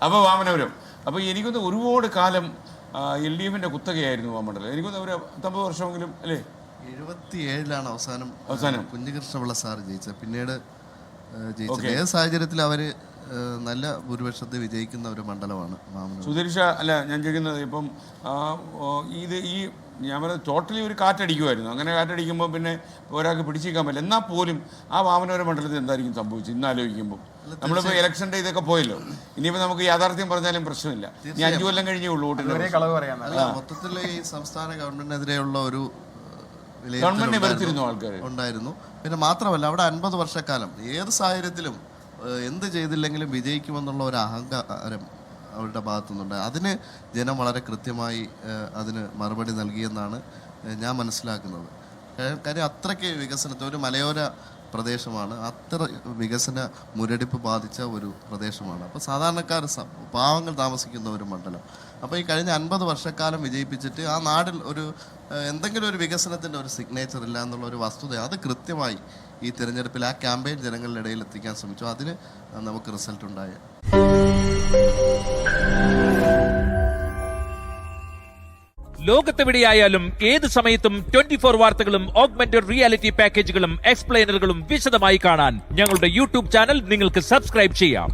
അപ്പോൾ വാമനപുരം. അപ്പോൾ എനിക്കൊന്ന് ഒരുപാട് കാലം LDFിൻ്റെ കുത്തകയായിരുന്നു ആ മണ്ഡലം. എനിക്കൊന്ന് ഒരു 50 വർഷമെങ്കിലും അല്ലേ? 77-ലാണ് അവസാനം കുഞ്ഞികൃഷ്ണപിള്ള സാർ ജയിച്ചത്. പിന്നീട് ജയിച്ചത് ഏത് സാഹചര്യത്തിൽ അവർ നല്ല ഭൂരിപക്ഷത്തെ വിജയിക്കുന്ന ഒരു മണ്ഡലമാണ് മാമനൂർ. സുധീർഷ അല്ല ഞാൻ ചോദിക്കുന്നത്, ഇപ്പം ഞാൻ പറയുന്നത് ടോട്ടലി ഒരു കാറ്റടിക്കുമായിരുന്നു. അങ്ങനെ കാറ്റടിക്കുമ്പോൾ പിന്നെ ഒരാൾക്ക് പിടിച്ചിരിക്കാൻ പറ്റില്ല. എന്നാൽ പോലും ആ വാമനപുരം മണ്ഡലത്തിൽ എന്തായിരിക്കും സംഭവിച്ചത് ഇന്ന് ആലോചിക്കുമ്പോൾ? നമ്മളിപ്പോൾ ഇലക്ഷൻ്റെ ഇതൊക്കെ പോയല്ലോ. ഇനിയിപ്പോൾ നമുക്ക് യാഥാർത്ഥ്യം പറഞ്ഞാലും പ്രശ്നമില്ല. ഇനി 5 കൊല്ലം കഴിഞ്ഞേ ഉള്ളൂ വോട്ടിൻ്റെ. മൊത്തത്തിൽ ഈ സംസ്ഥാന ഗവൺമെന്റിനെതിരെയുള്ള ഒരു ഗവൺമെന്റിനെ വെറുത്തിരുന്നു ആൾക്കാർ ഉണ്ടായിരുന്നു. പിന്നെ മാത്രമല്ല അവിടെ 50 വർഷക്കാലം ഏത് സാഹചര്യത്തിലും എന്ത് ചെയ്തില്ലെങ്കിലും വിജയിക്കുമെന്നുള്ള ഒരു അഹങ്കാരം അവരുടെ ഭാഗത്തുനിന്നുണ്ട്. അതിന് ജനം വളരെ കൃത്യമായി അതിന് മറുപടി നൽകിയെന്നാണ് ഞാൻ മനസ്സിലാക്കുന്നത്. കാര്യം അത്രയ്ക്ക് വികസനത്തെ ഒരു മലയോര പ്രദേശമാണ്, അത്ര വികസന മുരടിപ്പ് ബാധിച്ച ഒരു പ്രദേശമാണ്. അപ്പോൾ സാധാരണക്കാർ പാവങ്ങൾ താമസിക്കുന്ന ഒരു മണ്ഡലം. അപ്പോൾ ഈ കഴിഞ്ഞ 50 വർഷക്കാലം വിജയിപ്പിച്ചിട്ട് ആ നാടിൽ ഒരു എന്തെങ്കിലും ഒരു വികസനത്തിൻ്റെ ഒരു സിഗ്നേച്ചർ ഇല്ല എന്നുള്ള ഒരു വസ്തുത അത് കൃത്യമായി ഈ തിരഞ്ഞെടുപ്പിൽ ആ ക്യാമ്പയിൻ ജനങ്ങളുടെ ഇടയിൽ എത്തിക്കാൻ ശ്രമിച്ചു. അതിന് നമുക്ക് റിസൾട്ട് ഉണ്ടായി. ലോകത്തെവിടെയായാലും ഏത് സമയത്തും 24 വാർത്തകളും ഓഗ്മെന്റഡ് റിയാലിറ്റി പാക്കേജുകളും എക്സ്പ്ലെയിനറുകളും വിശദമായി കാണാൻ ഞങ്ങളുടെ YouTube ചാനൽ നിങ്ങൾക്ക് സബ്സ്ക്രൈബ് ചെയ്യാം.